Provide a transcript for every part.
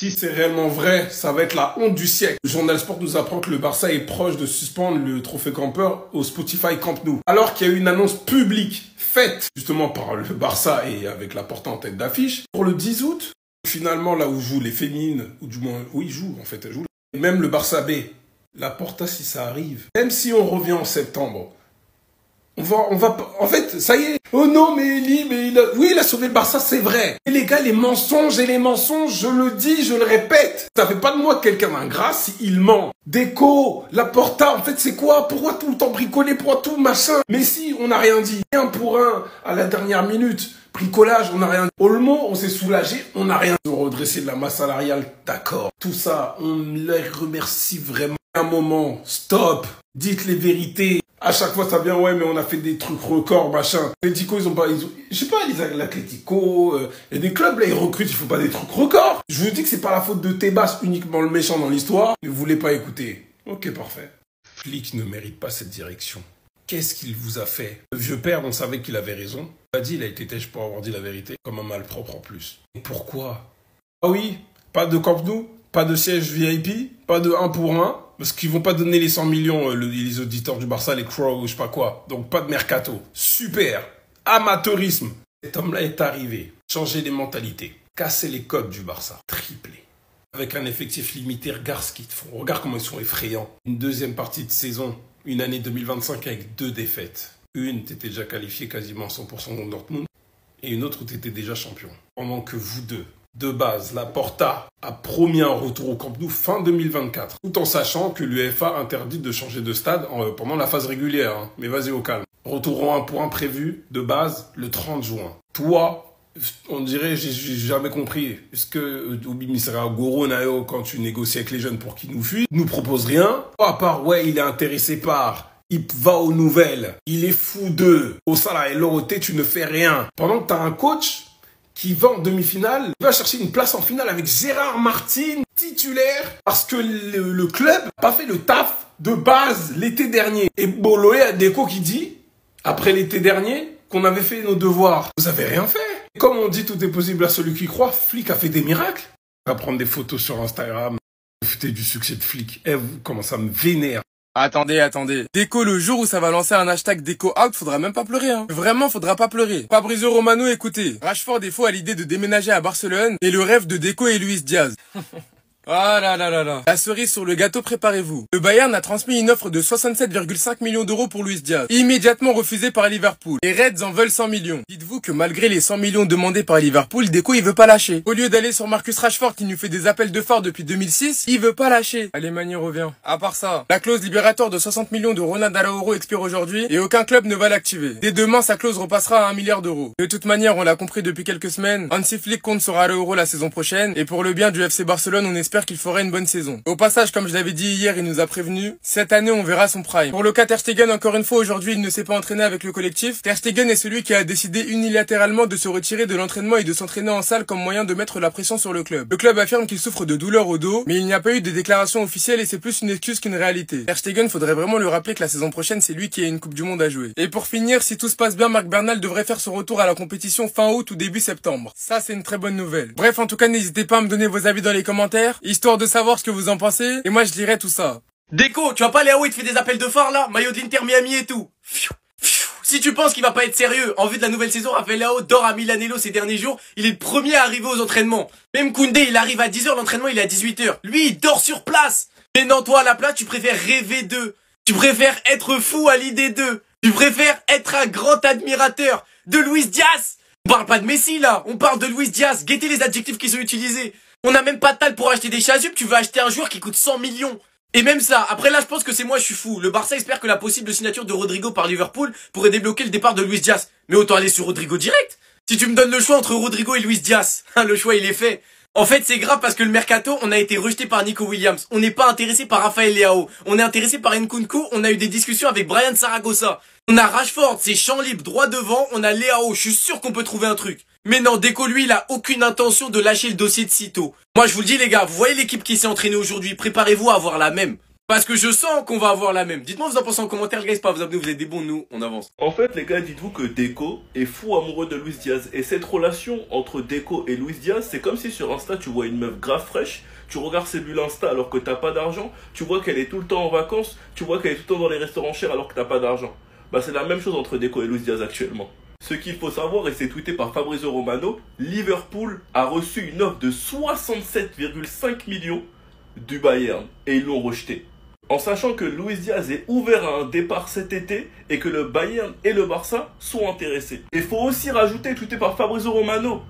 Si c'est réellement vrai, ça va être la honte du siècle. Le journal Sport nous apprend que le Barça est proche de suspendre le trophée campeur au Spotify Camp Nou. Alors qu'il y a eu une annonce publique faite justement par le Barça et avec Laporta en tête d'affiche pour le 10 août. Finalement, là où jouent les féminines, ou du moins, oui, jouent en fait, elles jouent. Et même le Barça B, Laporta si ça arrive, même si on revient en septembre, on va, en fait, ça y est. Oh non, mais Eli, oui, il a sauvé le Barça, c'est vrai. Et les gars, les mensonges, je le dis, je le répète. Ça fait pas de moi quelqu'un d'ingrat s'il ment. Deco, Laporta, en fait, c'est quoi? Pourquoi tout le temps bricoler? Pourquoi tout machin? Mais si, on n'a rien dit. Un pour un, à la dernière minute. Bricolage, on n'a rien dit. Olmo, on s'est soulagé, on n'a rien dit. Ils ont redressé de la masse salariale, d'accord. Tout ça, on les remercie vraiment. Un moment, stop. Dites les vérités. À chaque fois, ça vient, ouais, mais on a fait des trucs records, machin. L'Atlético, je sais pas, l'Atlético, il y a des clubs, là, ils recrutent, il faut pas des trucs records. Je vous dis que c'est pas la faute de Tebas, uniquement le méchant dans l'histoire, mais vous voulez pas écouter. Ok, parfait. Flick ne mérite pas cette direction. Qu'est-ce qu'il vous a fait? Le vieux père, on savait qu'il avait raison. Il a dit, il a été têche pour avoir dit la vérité, comme un malpropre en plus. Et pourquoi? Ah oui, pas de Camp Nou, pas de siège VIP, pas de 1 pour 1. Parce qu'ils vont pas donner les 100 millions, les auditeurs du Barça, les Crows, je sais pas quoi. Donc pas de mercato. Super. Amateurisme. Cet homme-là est arrivé. Changer les mentalités. Casser les codes du Barça. Triplé. Avec un effectif limité, regarde ce qu'ils font. Regarde comment ils sont effrayants. Une deuxième partie de saison. Une année 2025 avec 2 défaites. Une, t'étais déjà qualifié quasiment 100% contre Dortmund. Et une autre où t'étais déjà champion. Pendant que vous deux, de base, Laporta a promis un retour au Camp Nou fin 2024, tout en sachant que l'UEFA interdit de changer de stade pendant la phase régulière. Hein. Mais vas-y au calme. Retour en 1 pour 1 prévu, de base, le 30 juin. Toi, on dirait, j'ai jamais compris. Est-ce que Obi Misera Goro Nayo, quand tu négocies avec les jeunes pour qu'ils nous fuient, nous propose rien? À part, ouais, il est intéressé par... Il va aux nouvelles. Il est fou d'eux. Au Salah et Loroté, tu ne fais rien. Pendant que tu as un coach qui va en demi-finale, il va chercher une place en finale avec Gérard Martin, titulaire, parce que le club n'a pas fait le taf de base l'été dernier. Et Boloé a Deco qui dit, après l'été dernier, qu'on avait fait nos devoirs. Vous avez rien fait. Et comme on dit, tout est possible à celui qui croit, Flick a fait des miracles. On va prendre des photos sur Instagram, profiter du succès de Flick. Eh, comment ça me vénère. Attendez. Deco, le jour où ça va lancer un hashtag Deco out, faudra même pas pleurer, hein. Vraiment, faudra pas pleurer. Fabrizio Romano, écoutez. Rashford est faux à l'idée de déménager à Barcelone et le rêve de Deco et Luis Diaz. Ah là là là là. La cerise sur le gâteau, préparez-vous. Le Bayern a transmis une offre de 67,5 millions d'euros pour Luis Diaz, immédiatement refusée par Liverpool. Les Reds en veulent 100 millions. Dites-vous que malgré les 100 millions demandés par Liverpool, Deco il veut pas lâcher. Au lieu d'aller sur Marcus Rashford qui nous fait des appels de phare depuis 2006, il veut pas lâcher. Allez, Mani revient. À part ça, la clause libératoire de 60 millions de Ronald Araujo expire aujourd'hui et aucun club ne va l'activer. Dès demain, sa clause repassera à 1 milliard d'euros. De toute manière, on l'a compris depuis quelques semaines, Hansi Flick compte sur Araujo la saison prochaine et pour le bien du FC Barcelone, on espère qu'il fera une bonne saison. Au passage, comme je l'avais dit hier, il nous a prévenu, cette année on verra son prime. Pour le cas Ter Stegen, encore une fois aujourd'hui, il ne s'est pas entraîné avec le collectif. Ter Stegen est celui qui a décidé unilatéralement de se retirer de l'entraînement et de s'entraîner en salle comme moyen de mettre la pression sur le club. Le club affirme qu'il souffre de douleurs au dos, mais il n'y a pas eu de déclaration officielle et c'est plus une excuse qu'une réalité. Ter Stegen, faudrait vraiment lui rappeler que la saison prochaine, c'est lui qui a une Coupe du Monde à jouer. Et pour finir, si tout se passe bien, Marc Bernal devrait faire son retour à la compétition fin août ou début septembre. Ça, c'est une très bonne nouvelle. Bref, en tout cas, n'hésitez pas à me donner vos avis dans les commentaires, histoire de savoir ce que vous en pensez, et moi je lirai tout ça. Deco, tu vas pas aller à où il te fait des appels de phare là? Maillot de l'Inter Miami et tout. Si tu penses qu'il va pas être sérieux, en vue de la nouvelle saison, Rafael Leao dort à Milanello ces derniers jours, il est le premier à arriver aux entraînements. Même Koundé, il arrive à 10h, l'entraînement il est à 18h. Lui, il dort sur place. Mais non, toi à la place, tu préfères rêver d'eux. Tu préfères être fou à l'idée d'eux. Tu préfères être un grand admirateur de Luis Diaz. On parle pas de Messi là, on parle de Luis Diaz. Guettez les adjectifs qui sont utilisés. On n'a même pas de tal pour acheter des chasubles, tu veux acheter un joueur qui coûte 100 millions. Et même ça, après là je pense que c'est moi je suis fou. Le Barça espère que la possible signature de Rodrigo par Liverpool pourrait débloquer le départ de Luis Diaz. Mais autant aller sur Rodrigo direct. Si tu me donnes le choix entre Rodrigo et Luis Diaz, le choix il est fait. En fait c'est grave parce que le mercato, on a été rejeté par Nico Williams. On n'est pas intéressé par Rafael Leao. On est intéressé par Nkunku, on a eu des discussions avec Brian Saragossa. On a Rashford, c'est champ libre, droit devant, on a Leao, je suis sûr qu'on peut trouver un truc. Mais non, Deco lui, il a aucune intention de lâcher le dossier de sitôt. Moi je vous le dis les gars, vous voyez l'équipe qui s'est entraînée aujourd'hui, préparez-vous à avoir la même. Parce que je sens qu'on va avoir la même. Dites-moi vous en pensez en commentaire, les gars, pas vous abonner, vous êtes des bons, nous, on avance. En fait, les gars, dites-vous que Deco est fou amoureux de Luis Diaz. Et cette relation entre Deco et Luis Diaz, c'est comme si sur Insta, tu vois une meuf grave fraîche, tu regardes ses bulles Insta alors que t'as pas d'argent, tu vois qu'elle est tout le temps en vacances, tu vois qu'elle est tout le temps dans les restaurants chers alors que t'as pas d'argent. Bah, c'est la même chose entre Deco et Luis Diaz actuellement. Ce qu'il faut savoir, et c'est tweeté par Fabrizio Romano, Liverpool a reçu une offre de 67,5 millions du Bayern et ils l'ont rejeté. En sachant que Luis Diaz est ouvert à un départ cet été et que le Bayern et le Barça sont intéressés. Il faut aussi rajouter, tweeté par Fabrizio Romano,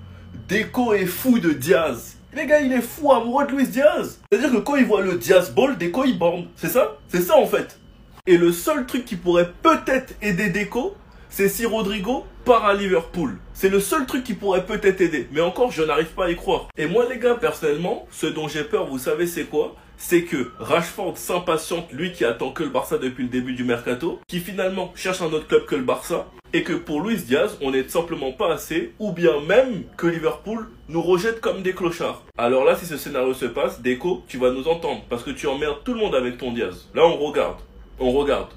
Deco est fou de Diaz. Les gars, il est fou amoureux de Luis Diaz. C'est-à-dire que quand il voit le Diaz ball, Deco il borne. C'est ça? C'est ça en fait. Et le seul truc qui pourrait peut-être aider Deco, c'est si Rodrigo part à Liverpool. C'est le seul truc qui pourrait peut-être aider. Mais encore, je n'arrive pas à y croire. Et moi, les gars, personnellement, ce dont j'ai peur, vous savez c'est quoi? C'est que Rashford s'impatiente, lui qui attend que le Barça depuis le début du mercato, qui finalement cherche un autre club que le Barça, et que pour Luis Diaz, on n'est simplement pas assez, ou bien même que Liverpool nous rejette comme des clochards. Alors là, si ce scénario se passe, Deco, tu vas nous entendre, parce que tu emmerdes tout le monde avec ton Diaz. Là, on regarde. On regarde.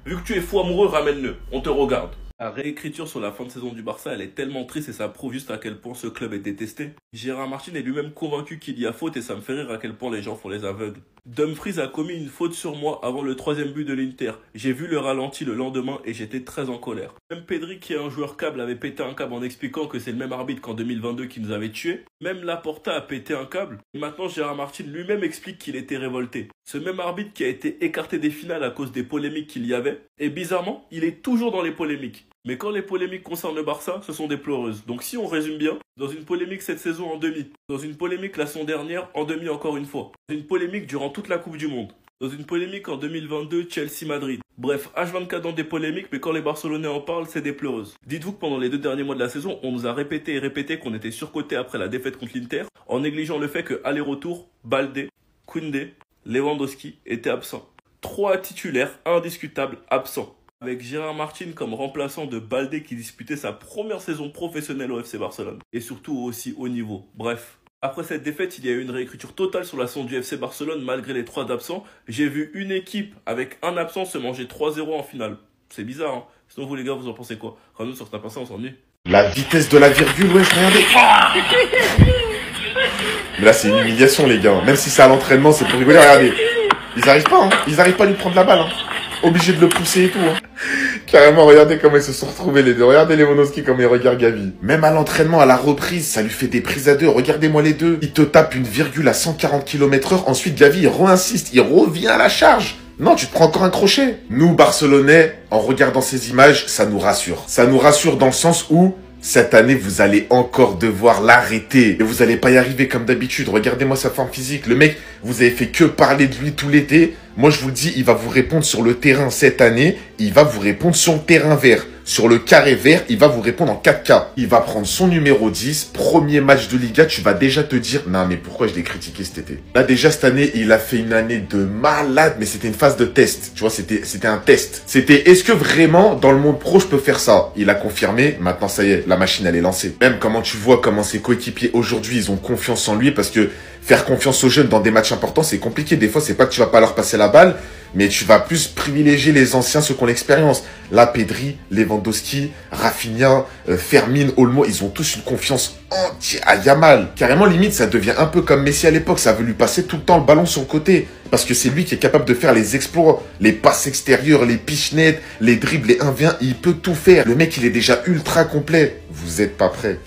Vu que tu es fou amoureux, ramène-le. On te regarde. La réécriture sur la fin de saison du Barça, elle est tellement triste et ça prouve juste à quel point ce club est détesté. Gérard Martin est lui-même convaincu qu'il y a faute et ça me fait rire à quel point les gens font les aveugles. Dumfries a commis une faute sur moi avant le 3e but de l'Inter. J'ai vu le ralenti le lendemain et j'étais très en colère. Même Pedri, qui est un joueur câble, avait pété un câble en expliquant que c'est le même arbitre qu'en 2022 qui nous avait tués. Même Laporta a pété un câble. Et maintenant, Gérard Martin lui-même explique qu'il était révolté. Ce même arbitre qui a été écarté des finales à cause des polémiques qu'il y avait. Et bizarrement, il est toujours dans les polémiques. Mais quand les polémiques concernent le Barça, ce sont des pleureuses. Donc si on résume bien, dans une polémique cette saison en demi, dans une polémique la saison dernière en demi encore une fois, dans une polémique durant toute la Coupe du Monde, dans une polémique en 2022 Chelsea-Madrid. Bref, H24 dans des polémiques, mais quand les Barcelonais en parlent, c'est des pleureuses. Dites-vous que pendant les 2 derniers mois de la saison, on nous a répété et répété qu'on était surcoté après la défaite contre l'Inter, en négligeant le fait que aller-retour, Balde, Koundé, Lewandowski étaient absents. 3 titulaires indiscutables absents. Avec Gérard Martin comme remplaçant de Balde qui disputait sa première saison professionnelle au FC Barcelone. Et surtout aussi haut niveau. Bref. Après cette défaite, il y a eu une réécriture totale sur la saison du FC Barcelone malgré les 3 absents. J'ai vu une équipe avec un absent se manger 3-0 en finale. C'est bizarre, hein. Sinon vous les gars, vous en pensez quoi? Nous sur Snap, on s'ennuie. La vitesse de la virgule, ouais, regardez. Mais là, c'est une humiliation, les gars. Même si c'est à l'entraînement, c'est pour rigoler, regardez. Ils arrivent pas, hein. Ils arrivent pas à lui prendre la balle, hein. Obligé de le pousser et tout, hein. Carrément, regardez comment ils se sont retrouvés les deux. Regardez Lewandowski comme il regarde Gavi. Même à l'entraînement, à la reprise, ça lui fait des prises à 2. Regardez-moi les deux. Il te tape une virgule à 140 km/h. Ensuite, Gavi, il re-insiste. Il revient à la charge. Non, tu te prends encore un crochet. Nous, Barcelonais, en regardant ces images, ça nous rassure. Ça nous rassure dans le sens où cette année, vous allez encore devoir l'arrêter. Et vous allez pas y arriver comme d'habitude. Regardez-moi sa forme physique. Le mec, vous avez fait que parler de lui tout l'été. Moi, je vous le dis, il va vous répondre sur le terrain cette année. Il va vous répondre sur le terrain vert. Sur le carré vert, il va vous répondre en 4K. Il va prendre son numéro 10. Premier match de Liga, tu vas déjà te dire, non, mais pourquoi je l'ai critiqué cet été? Là, déjà, cette année, il a fait une année de malade, mais c'était une phase de test. Tu vois, c'était un test. C'était, est-ce que vraiment, dans le monde pro, je peux faire ça? Il a confirmé. Maintenant, ça y est, la machine, elle est lancée. Même comment tu vois comment ses coéquipiers aujourd'hui, ils ont confiance en lui parce que faire confiance aux jeunes dans des matchs importants, c'est compliqué. Des fois, c'est pas que tu vas pas leur passer la balle, mais tu vas plus privilégier les anciens, ceux qui ont l'expérience. Là, Pedri, Lewandowski, Rafinha, Fermin, Olmo, ils ont tous une confiance entière à Yamal. Carrément, limite, ça devient un peu comme Messi à l'époque. Ça veut lui passer tout le temps le ballon sur le côté. Parce que c'est lui qui est capable de faire les exploits, les passes extérieures, les pichenettes, les dribbles, les 1v1. Il peut tout faire. Le mec, il est déjà ultra complet. Vous êtes pas prêts.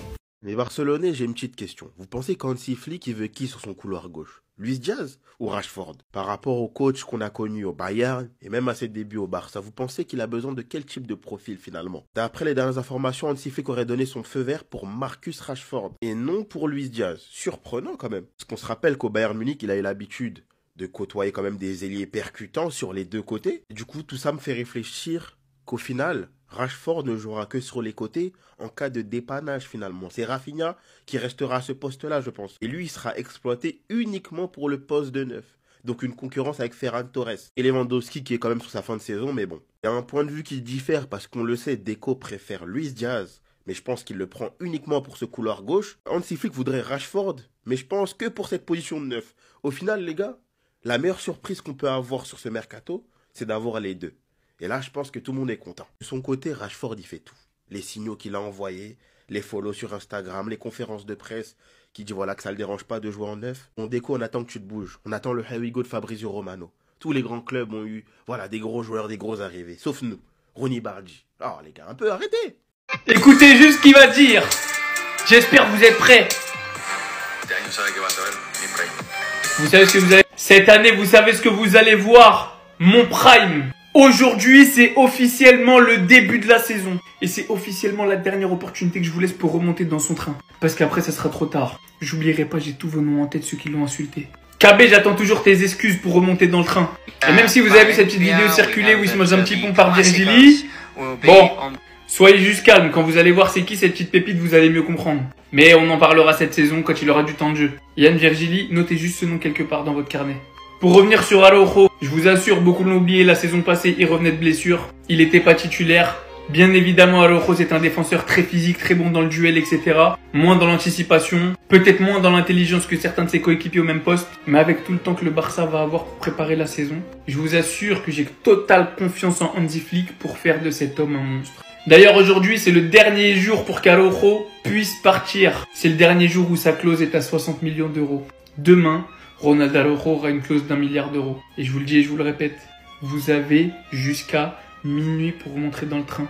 Les Barcelonais, j'ai une petite question. Vous pensez qu'Hansi Flick, il veut qui sur son couloir gauche? Luis Diaz ou Rashford? Par rapport au coach qu'on a connu au Bayern et même à ses débuts au Barça, vous pensez qu'il a besoin de quel type de profil finalement? D'après les dernières informations, Hansi Flick aurait donné son feu vert pour Marcus Rashford et non pour Luis Diaz. Surprenant quand même. Parce qu'on se rappelle qu'au Bayern Munich, il a eu l'habitude de côtoyer quand même des ailiers percutants sur les 2 côtés. Et du coup, tout ça me fait réfléchir qu'au final, Rashford ne jouera que sur les côtés en cas de dépannage finalement. C'est Rafinha qui restera à ce poste-là, je pense. Et lui, il sera exploité uniquement pour le poste de 9. Donc une concurrence avec Ferran Torres. Et Lewandowski qui est quand même sur sa fin de saison, mais bon. Il y a un point de vue qui diffère parce qu'on le sait, Deco préfère Luis Diaz. Mais je pense qu'il le prend uniquement pour ce couloir gauche. Hansi Flick voudrait Rashford, mais je pense que pour cette position de 9. Au final, les gars, La meilleure surprise qu'on peut avoir sur ce mercato, c'est d'avoir les deux. Et là, je pense que tout le monde est content. De son côté, Rashford, il fait tout. Les signaux qu'il a envoyés, les follow sur Instagram, les conférences de presse qui dit voilà que ça ne le dérange pas de jouer en neuf. On déco, on attend que tu te bouges. On attend le Here we go de Fabrizio Romano. Tous les grands clubs ont eu des gros joueurs, des gros arrivées. Sauf nous, Ronny Bardi. Oh les gars, un peu arrêtez. Écoutez juste ce qu'il va dire. J'espère que vous êtes prêts. Vous savez ce que vous allez... Cette année, vous savez ce que vous allez voir. Mon prime. Aujourd'hui, c'est officiellement le début de la saison. Et c'est officiellement la dernière opportunité que je vous laisse pour remonter dans son train. Parce qu'après, ça sera trop tard. J'oublierai pas, j'ai tous vos noms en tête, ceux qui l'ont insulté. KB, j'attends toujours tes excuses pour remonter dans le train. Et même si vous avez vu cette petite vidéo circuler où il se mange un petit pont par Virgili, bon, soyez juste calme. Quand vous allez voir c'est qui cette petite pépite, vous allez mieux comprendre. Mais on en parlera cette saison quand il aura du temps de jeu. Yann Virgili, notez juste ce nom quelque part dans votre carnet. Pour revenir sur Araujo, je vous assure, beaucoup l'ont oublié, la saison passée, il revenait de blessure. Il n'était pas titulaire. Bien évidemment, Araujo c'est un défenseur très physique, très bon dans le duel, etc. Moins dans l'anticipation, peut-être moins dans l'intelligence que certains de ses coéquipiers au même poste. Mais avec tout le temps que le Barça va avoir pour préparer la saison, je vous assure que j'ai totale confiance en Hansi Flick pour faire de cet homme un monstre. D'ailleurs, aujourd'hui, c'est le dernier jour pour qu'Araujo puisse partir. C'est le dernier jour où sa clause est à 60 millions d'euros. Demain, Ronald Araujo aura une clause d'1 milliard d'euros. Et je vous le dis et je vous le répète, vous avez jusqu'à minuit pour rentrer dans le train.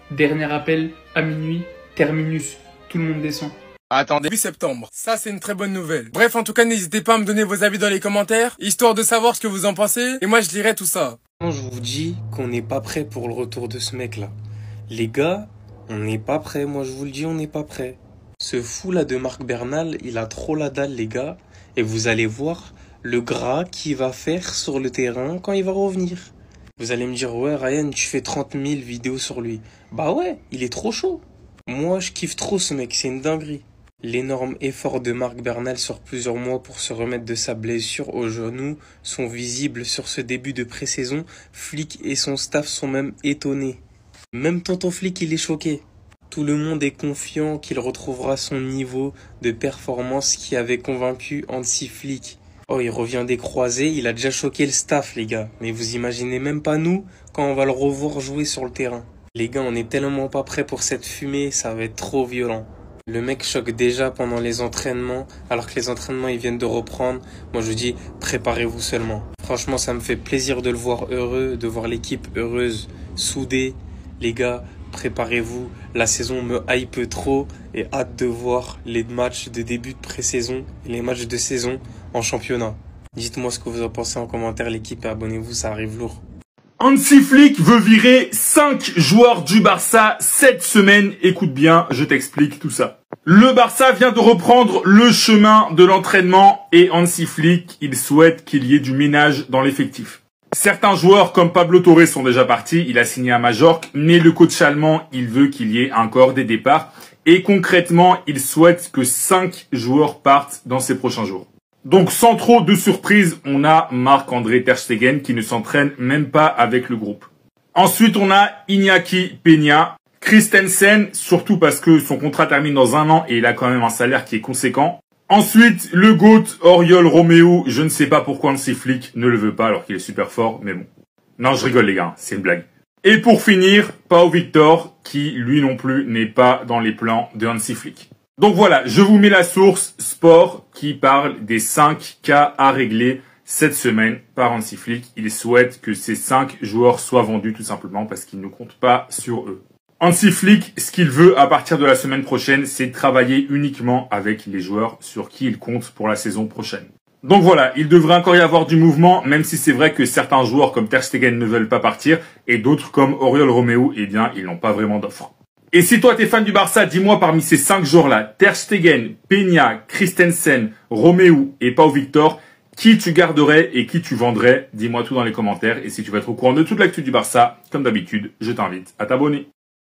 Dernier appel à minuit, terminus. Tout le monde descend. Attendez, début septembre. Ça, c'est une très bonne nouvelle. Bref, en tout cas, n'hésitez pas à me donner vos avis dans les commentaires, histoire de savoir ce que vous en pensez. Et moi, je lirai tout ça. Je vous dis qu'on n'est pas prêt pour le retour de ce mec-là. Les gars, on n'est pas prêt. Moi, je vous le dis, on n'est pas prêt. Ce fou-là de Marc Bernal, il a trop la dalle, les gars. Et vous allez voir le gras qu'il va faire sur le terrain quand il va revenir. Vous allez me dire, ouais, Ryan, tu fais 30 000 vidéos sur lui. Bah ouais, il est trop chaud. Moi, je kiffe trop ce mec, c'est une dinguerie. L'énorme effort de Marc Bernal sur plusieurs mois pour se remettre de sa blessure au genou sont visibles sur ce début de pré-saison. Flick et son staff sont même étonnés. Même tonton Flick, il est choqué. Tout le monde est confiant qu'il retrouvera son niveau de performance qui avait convaincu Hansi Flick. Oh, il revient des croisés, il a déjà choqué le staff, les gars. Mais vous imaginez même pas nous, quand on va le revoir jouer sur le terrain. Les gars, on est tellement pas prêts pour cette fumée, ça va être trop violent. Le mec choque déjà pendant les entraînements, alors que les entraînements, ils viennent de reprendre. Moi, je dis, préparez-vous seulement. Franchement, ça me fait plaisir de le voir heureux, de voir l'équipe heureuse, soudée. Les gars, préparez-vous, la saison me hype trop et hâte de voir les matchs de début de pré-saison et les matchs de saison en championnat. Dites-moi ce que vous en pensez en commentaire, l'équipe, et abonnez-vous, ça arrive lourd. Hansi Flick veut virer 5 joueurs du Barça cette semaine. Écoute bien, je t'explique tout ça. Le Barça vient de reprendre le chemin de l'entraînement et Hansi Flick, il souhaite qu'il y ait du ménage dans l'effectif. Certains joueurs comme Pablo Torre sont déjà partis, il a signé à Majorque, mais le coach allemand, il veut qu'il y ait encore des départs. Et concrètement, il souhaite que 5 joueurs partent dans ces prochains jours. Donc sans trop de surprise, on a Marc-André Ter Stegen qui ne s'entraîne même pas avec le groupe. Ensuite, on a Iñaki Peña, Christensen, surtout parce que son contrat termine dans 1 an et il a quand même un salaire qui est conséquent. Ensuite, le GOAT, Oriol Romeu, je ne sais pas pourquoi Hansi Flick ne le veut pas alors qu'il est super fort, mais bon. Non, je rigole les gars, c'est une blague. Et pour finir, Pau Victor, qui lui non plus n'est pas dans les plans de Hansi Flick. Donc voilà, je vous mets la source Sport qui parle des 5 cas à régler cette semaine par Hansi Flick. Il souhaite que ces 5 joueurs soient vendus tout simplement parce qu'il ne compte pas sur eux. Hansi Flick, ce qu'il veut à partir de la semaine prochaine, c'est travailler uniquement avec les joueurs sur qui il compte pour la saison prochaine. Donc voilà, il devrait encore y avoir du mouvement, même si c'est vrai que certains joueurs comme Ter Stegen ne veulent pas partir, et d'autres comme Oriol Romeu, eh bien, ils n'ont pas vraiment d'offre. Et si toi t'es fan du Barça, dis-moi parmi ces 5 joueurs-là, Ter Stegen, Peña, Christensen, Romeu et Pau Victor, qui tu garderais et qui tu vendrais? Dis-moi tout dans les commentaires, et si tu veux être au courant de toute l'actu du Barça, comme d'habitude, je t'invite à t'abonner.